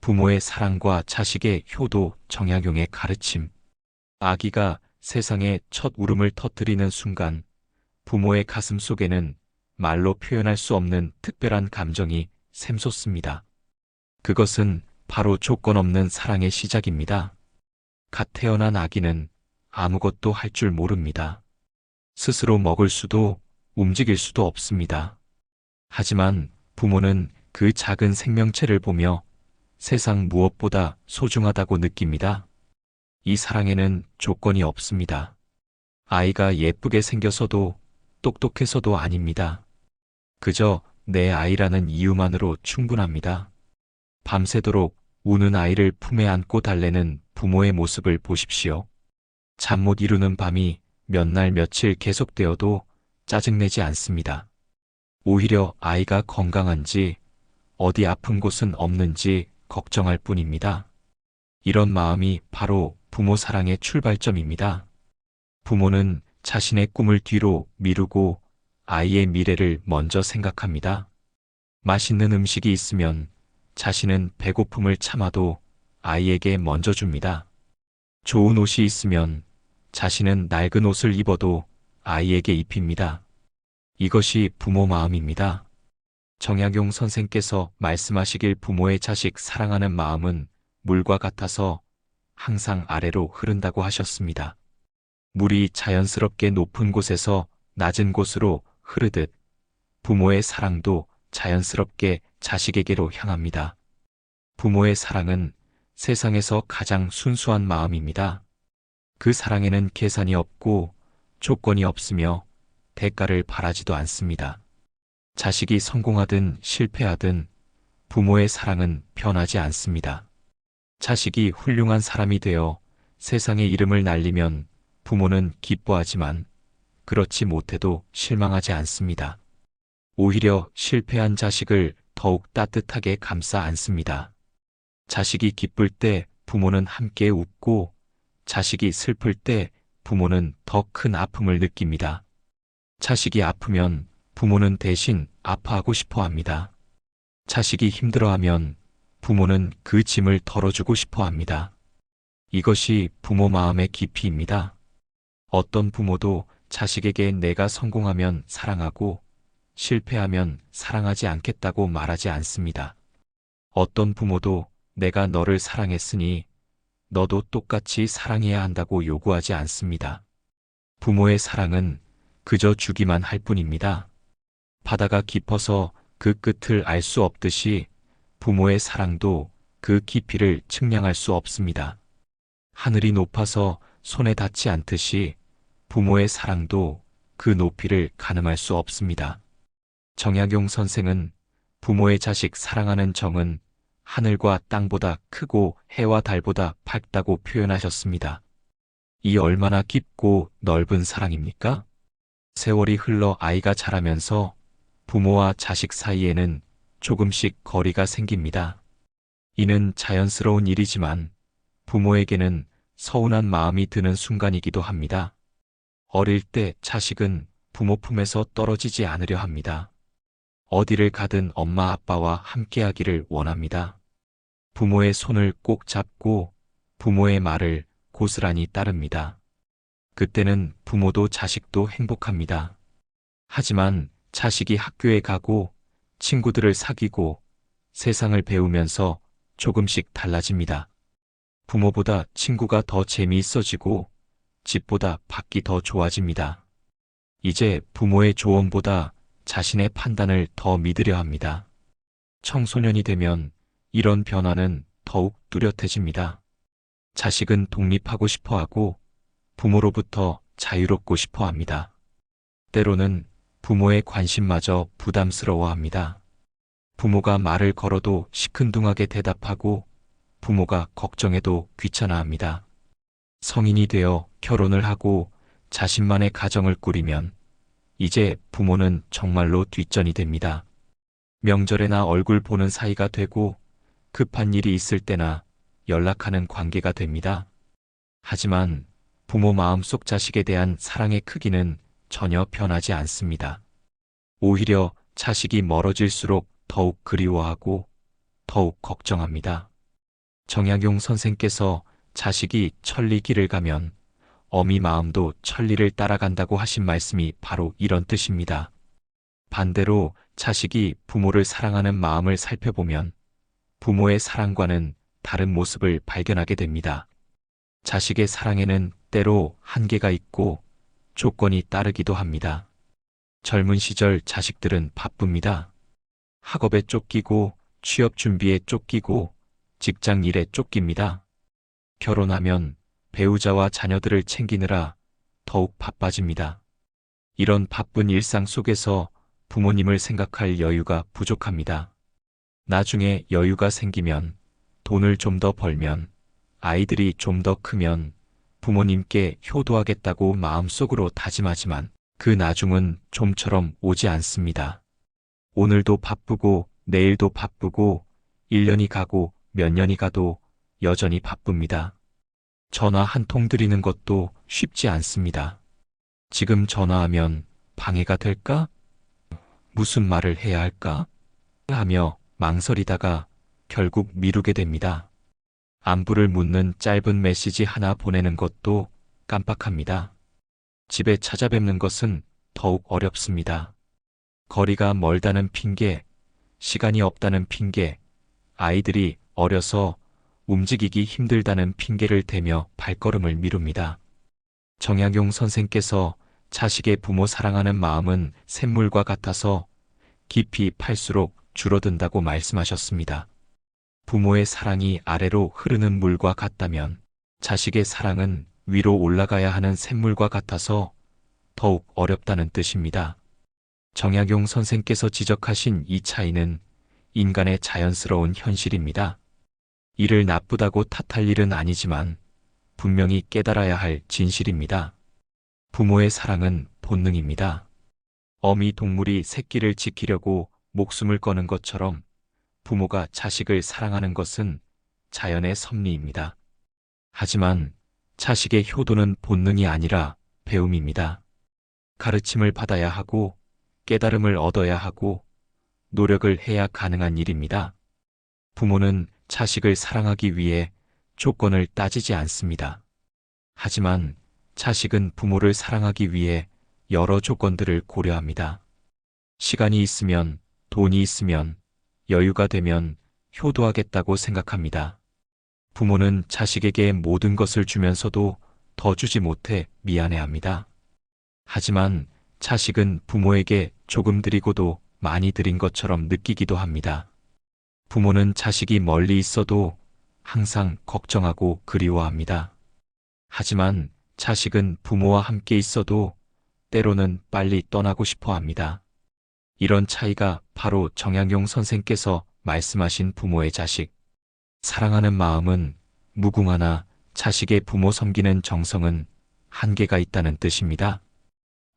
부모의 사랑과 자식의 효도, 정약용의 가르침. 아기가 세상에 첫 울음을 터뜨리는 순간 부모의 가슴 속에는 말로 표현할 수 없는 특별한 감정이 샘솟습니다. 그것은 바로 조건 없는 사랑의 시작입니다. 갓 태어난 아기는 아무것도 할 줄 모릅니다. 스스로 먹을 수도 움직일 수도 없습니다. 하지만 부모는 그 작은 생명체를 보며 세상 무엇보다 소중하다고 느낍니다. 이 사랑에는 조건이 없습니다. 아이가 예쁘게 생겨서도 똑똑해서도 아닙니다. 그저 내 아이라는 이유만으로 충분합니다. 밤새도록 우는 아이를 품에 안고 달래는 부모의 모습을 보십시오. 잠 못 이루는 밤이 몇 날 며칠 계속되어도 짜증내지 않습니다. 오히려 아이가 건강한지 어디 아픈 곳은 없는지 걱정할 뿐입니다. 이런 마음이 바로 부모 사랑의 출발점입니다. 부모는 자신의 꿈을 뒤로 미루고 아이의 미래를 먼저 생각합니다. 맛있는 음식이 있으면 자신은 배고픔을 참아도 아이에게 먼저 줍니다. 좋은 옷이 있으면 자신은 낡은 옷을 입어도 아이에게 입힙니다. 이것이 부모 마음입니다. 정약용 선생께서 말씀하시길 부모의 자식 사랑하는 마음은 물과 같아서 항상 아래로 흐른다고 하셨습니다. 물이 자연스럽게 높은 곳에서 낮은 곳으로 흐르듯 부모의 사랑도 자연스럽게 자식에게로 향합니다. 부모의 사랑은 세상에서 가장 순수한 마음입니다. 그 사랑에는 계산이 없고 조건이 없으며 대가를 바라지도 않습니다. 자식이 성공하든 실패하든 부모의 사랑은 변하지 않습니다. 자식이 훌륭한 사람이 되어 세상의 이름을 날리면 부모는 기뻐하지만 그렇지 못해도 실망하지 않습니다. 오히려 실패한 자식을 더욱 따뜻하게 감싸 안습니다. 자식이 기쁠 때 부모는 함께 웃고 자식이 슬플 때 부모는 더 큰 아픔을 느낍니다. 자식이 아프면 부모는 대신 아파하고 싶어 합니다. 자식이 힘들어하면 부모는 그 짐을 덜어주고 싶어 합니다. 이것이 부모 마음의 깊이입니다. 어떤 부모도 자식에게 내가 성공하면 사랑하고 실패하면 사랑하지 않겠다고 말하지 않습니다. 어떤 부모도 내가 너를 사랑했으니 너도 똑같이 사랑해야 한다고 요구하지 않습니다. 부모의 사랑은 그저 주기만 할 뿐입니다. 바다가 깊어서 그 끝을 알 수 없듯이 부모의 사랑도 그 깊이를 측량할 수 없습니다. 하늘이 높아서 손에 닿지 않듯이 부모의 사랑도 그 높이를 가늠할 수 없습니다. 정약용 선생은 부모의 자식 사랑하는 정은 하늘과 땅보다 크고 해와 달보다 밝다고 표현하셨습니다. 이 얼마나 깊고 넓은 사랑입니까? 세월이 흘러 아이가 자라면서 부모와 자식 사이에는 조금씩 거리가 생깁니다. 이는 자연스러운 일이지만 부모에게는 서운한 마음이 드는 순간이기도 합니다. 어릴 때 자식은 부모 품에서 떨어지지 않으려 합니다. 어디를 가든 엄마 아빠와 함께하기를 원합니다. 부모의 손을 꼭 잡고 부모의 말을 고스란히 따릅니다. 그때는 부모도 자식도 행복합니다. 하지만 자식이 학교에 가고 친구들을 사귀고 세상을 배우면서 조금씩 달라집니다. 부모보다 친구가 더 재미있어지고 집보다 밖이 더 좋아집니다. 이제 부모의 조언보다 자신의 판단을 더 믿으려 합니다. 청소년이 되면 이런 변화는 더욱 뚜렷해집니다. 자식은 독립하고 싶어 하고 부모로부터 자유롭고 싶어 합니다. 때로는 부모의 관심마저 부담스러워 합니다. 부모가 말을 걸어도 시큰둥하게 대답하고 부모가 걱정해도 귀찮아 합니다. 성인이 되어 결혼을 하고 자신만의 가정을 꾸리면 이제 부모는 정말로 뒷전이 됩니다. 명절에나 얼굴 보는 사이가 되고 급한 일이 있을 때나 연락하는 관계가 됩니다. 하지만 부모 마음속 자식에 대한 사랑의 크기는 전혀 변하지 않습니다. 오히려 자식이 멀어질수록 더욱 그리워하고 더욱 걱정합니다. 정약용 선생께서 자식이 천리 길을 가면 어미 마음도 천리를 따라간다고 하신 말씀이 바로 이런 뜻입니다. 반대로 자식이 부모를 사랑하는 마음을 살펴보면 부모의 사랑과는 다른 모습을 발견하게 됩니다. 자식의 사랑에는 때로 한계가 있고 조건이 따르기도 합니다. 젊은 시절 자식들은 바쁩니다. 학업에 쫓기고 취업 준비에 쫓기고 직장 일에 쫓깁니다. 결혼하면 배우자와 자녀들을 챙기느라 더욱 바빠집니다. 이런 바쁜 일상 속에서 부모님을 생각할 여유가 부족합니다. 나중에 여유가 생기면, 돈을 좀 더 벌면, 아이들이 좀 더 크면 부모님께 효도하겠다고 마음속으로 다짐하지만 그 나중은 좀처럼 오지 않습니다. 오늘도 바쁘고 내일도 바쁘고 1년이 가고 몇 년이 가도 여전히 바쁩니다. 전화 한 통 드리는 것도 쉽지 않습니다. 지금 전화하면 방해가 될까? 무슨 말을 해야 할까? 하며 망설이다가 결국 미루게 됩니다. 안부를 묻는 짧은 메시지 하나 보내는 것도 깜빡합니다. 집에 찾아뵙는 것은 더욱 어렵습니다. 거리가 멀다는 핑계, 시간이 없다는 핑계, 아이들이 어려서 움직이기 힘들다는 핑계를 대며 발걸음을 미룹니다. 정약용 선생께서 자식의 부모 사랑하는 마음은 샘물과 같아서 깊이 팔수록 줄어든다고 말씀하셨습니다. 부모의 사랑이 아래로 흐르는 물과 같다면 자식의 사랑은 위로 올라가야 하는 샘물과 같아서 더욱 어렵다는 뜻입니다. 정약용 선생께서 지적하신 이 차이는 인간의 자연스러운 현실입니다. 이를 나쁘다고 탓할 일은 아니지만 분명히 깨달아야 할 진실입니다. 부모의 사랑은 본능입니다. 어미 동물이 새끼를 지키려고 목숨을 거는 것처럼 부모가 자식을 사랑하는 것은 자연의 섭리입니다. 하지만 자식의 효도는 본능이 아니라 배움입니다. 가르침을 받아야 하고 깨달음을 얻어야 하고 노력을 해야 가능한 일입니다. 부모는 자식을 사랑하기 위해 조건을 따지지 않습니다. 하지만 자식은 부모를 사랑하기 위해 여러 조건들을 고려합니다. 시간이 있으면, 돈이 있으면, 여유가 되면 효도하겠다고 생각합니다. 부모는 자식에게 모든 것을 주면서도 더 주지 못해 미안해합니다. 하지만 자식은 부모에게 조금 드리고도 많이 드린 것처럼 느끼기도 합니다. 부모는 자식이 멀리 있어도 항상 걱정하고 그리워합니다. 하지만 자식은 부모와 함께 있어도 때로는 빨리 떠나고 싶어 합니다. 이런 차이가 바로 정약용 선생께서 말씀하신 부모의 자식, 사랑하는 마음은 무궁하나 자식의 부모 섬기는 정성은 한계가 있다는 뜻입니다.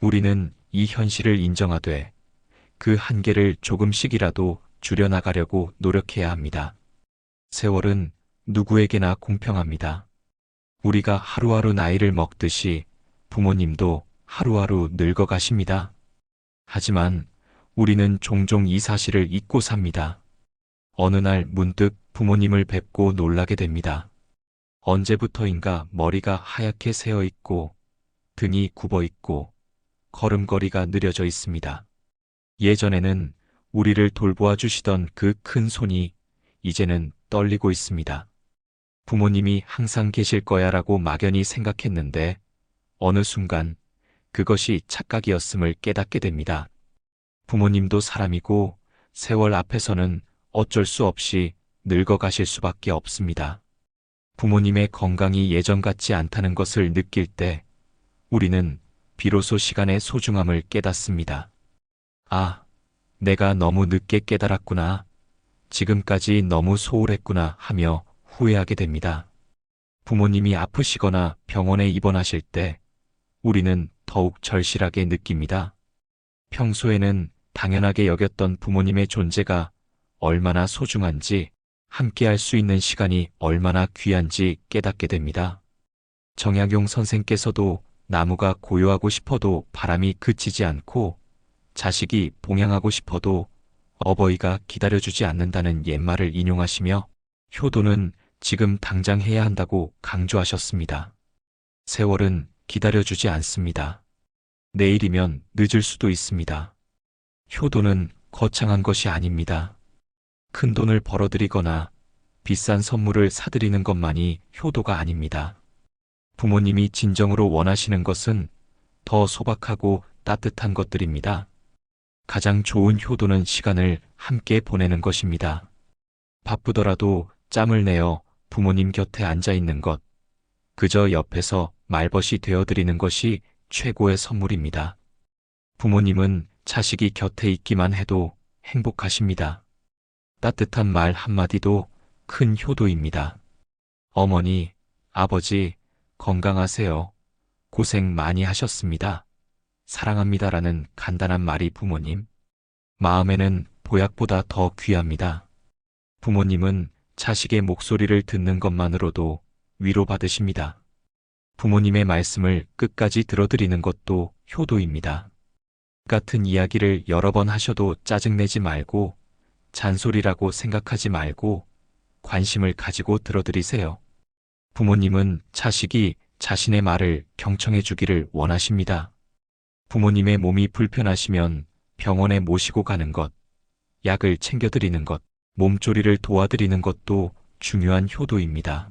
우리는 이 현실을 인정하되 그 한계를 조금씩이라도 줄여나가려고 노력해야 합니다. 세월은 누구에게나 공평합니다. 우리가 하루하루 나이를 먹듯이 부모님도 하루하루 늙어가십니다. 하지만 우리는 종종 이 사실을 잊고 삽니다. 어느 날 문득 부모님을 뵙고 놀라게 됩니다. 언제부터인가 머리가 하얗게 새어 있고 등이 굽어 있고 걸음걸이가 느려져 있습니다. 예전에는 우리를 돌보아 주시던 그 큰 손이 이제는 떨리고 있습니다. 부모님이 항상 계실 거야라고 막연히 생각했는데 어느 순간 그것이 착각이었음을 깨닫게 됩니다. 부모님도 사람이고 세월 앞에서는 어쩔 수 없이 늙어가실 수밖에 없습니다. 부모님의 건강이 예전 같지 않다는 것을 느낄 때 우리는 비로소 시간의 소중함을 깨닫습니다. 아, 내가 너무 늦게 깨달았구나. 지금까지 너무 소홀했구나 하며 후회하게 됩니다. 부모님이 아프시거나 병원에 입원하실 때 우리는 더욱 절실하게 느낍니다. 평소에는 당연하게 여겼던 부모님의 존재가 얼마나 소중한지, 함께할 수 있는 시간이 얼마나 귀한지 깨닫게 됩니다. 정약용 선생께서도 나무가 고요하고 싶어도 바람이 그치지 않고 자식이 봉양하고 싶어도 어버이가 기다려주지 않는다는 옛말을 인용하시며 효도는 지금 당장 해야 한다고 강조하셨습니다. 세월은 기다려주지 않습니다. 내일이면 늦을 수도 있습니다. 효도는 거창한 것이 아닙니다. 큰 돈을 벌어들이거나 비싼 선물을 사드리는 것만이 효도가 아닙니다. 부모님이 진정으로 원하시는 것은 더 소박하고 따뜻한 것들입니다. 가장 좋은 효도는 시간을 함께 보내는 것입니다. 바쁘더라도 짬을 내어 부모님 곁에 앉아 있는 것, 그저 옆에서 말벗이 되어드리는 것이 최고의 선물입니다. 부모님은 자식이 곁에 있기만 해도 행복하십니다. 따뜻한 말 한마디도 큰 효도입니다. 어머니, 아버지, 건강하세요. 고생 많이 하셨습니다. 사랑합니다라는 간단한 말이 부모님 마음에는 보약보다 더 귀합니다. 부모님은 자식의 목소리를 듣는 것만으로도 위로받으십니다. 부모님의 말씀을 끝까지 들어드리는 것도 효도입니다. 같은 이야기를 여러 번 하셔도 짜증내지 말고 잔소리라고 생각하지 말고 관심을 가지고 들어드리세요. 부모님은 자식이 자신의 말을 경청해 주기를 원하십니다. 부모님의 몸이 불편하시면 병원에 모시고 가는 것, 약을 챙겨드리는 것, 몸조리를 도와드리는 것도 중요한 효도입니다.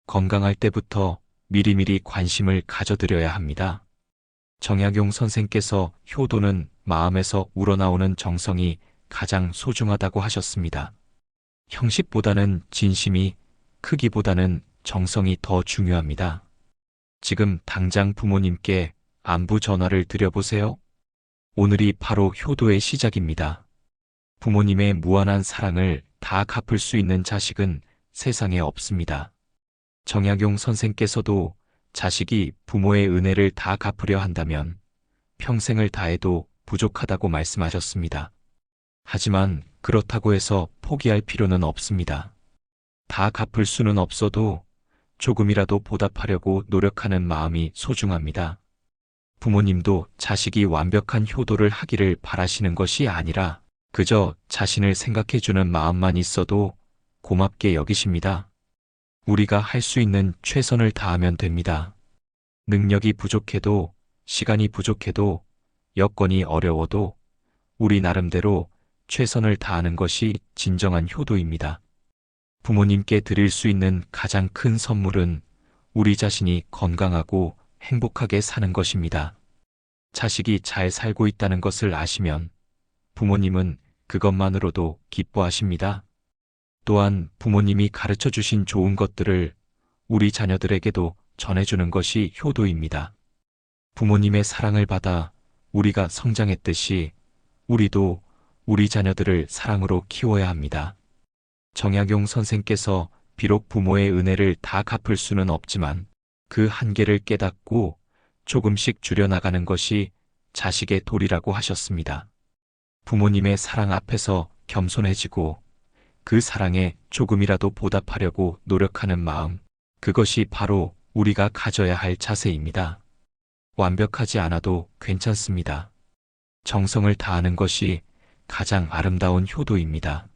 건강할 때부터 미리미리 관심을 가져드려야 합니다. 정약용 선생께서 효도는 마음에서 우러나오는 정성이 가장 소중하다고 하셨습니다. 형식보다는 진심이, 크기보다는 정성이 더 중요합니다. 지금 당장 부모님께 안부 전화를 드려보세요. 오늘이 바로 효도의 시작입니다. 부모님의 무한한 사랑을 다 갚을 수 있는 자식은 세상에 없습니다. 정약용 선생께서도 자식이 부모의 은혜를 다 갚으려 한다면 평생을 다해도 부족하다고 말씀하셨습니다. 하지만 그렇다고 해서 포기할 필요는 없습니다. 다 갚을 수는 없어도 조금이라도 보답하려고 노력하는 마음이 소중합니다. 부모님도 자식이 완벽한 효도를 하기를 바라시는 것이 아니라 그저 자신을 생각해주는 마음만 있어도 고맙게 여기십니다. 우리가 할 수 있는 최선을 다하면 됩니다. 능력이 부족해도, 시간이 부족해도, 여건이 어려워도 우리 나름대로 최선을 다하는 것이 진정한 효도입니다. 부모님께 드릴 수 있는 가장 큰 선물은 우리 자신이 건강하고 행복하게 사는 것입니다. 자식이 잘 살고 있다는 것을 아시면 부모님은 그것만으로도 기뻐하십니다. 또한 부모님이 가르쳐 주신 좋은 것들을 우리 자녀들에게도 전해주는 것이 효도입니다. 부모님의 사랑을 받아 우리가 성장했듯이 우리도 우리 자녀들을 사랑으로 키워야 합니다. 정약용 선생께서 비록 부모의 은혜를 다 갚을 수는 없지만 그 한계를 깨닫고 조금씩 줄여나가는 것이 자식의 도리라고 하셨습니다. 부모님의 사랑 앞에서 겸손해지고 그 사랑에 조금이라도 보답하려고 노력하는 마음, 그것이 바로 우리가 가져야 할 자세입니다. 완벽하지 않아도 괜찮습니다. 정성을 다하는 것이 가장 아름다운 효도입니다.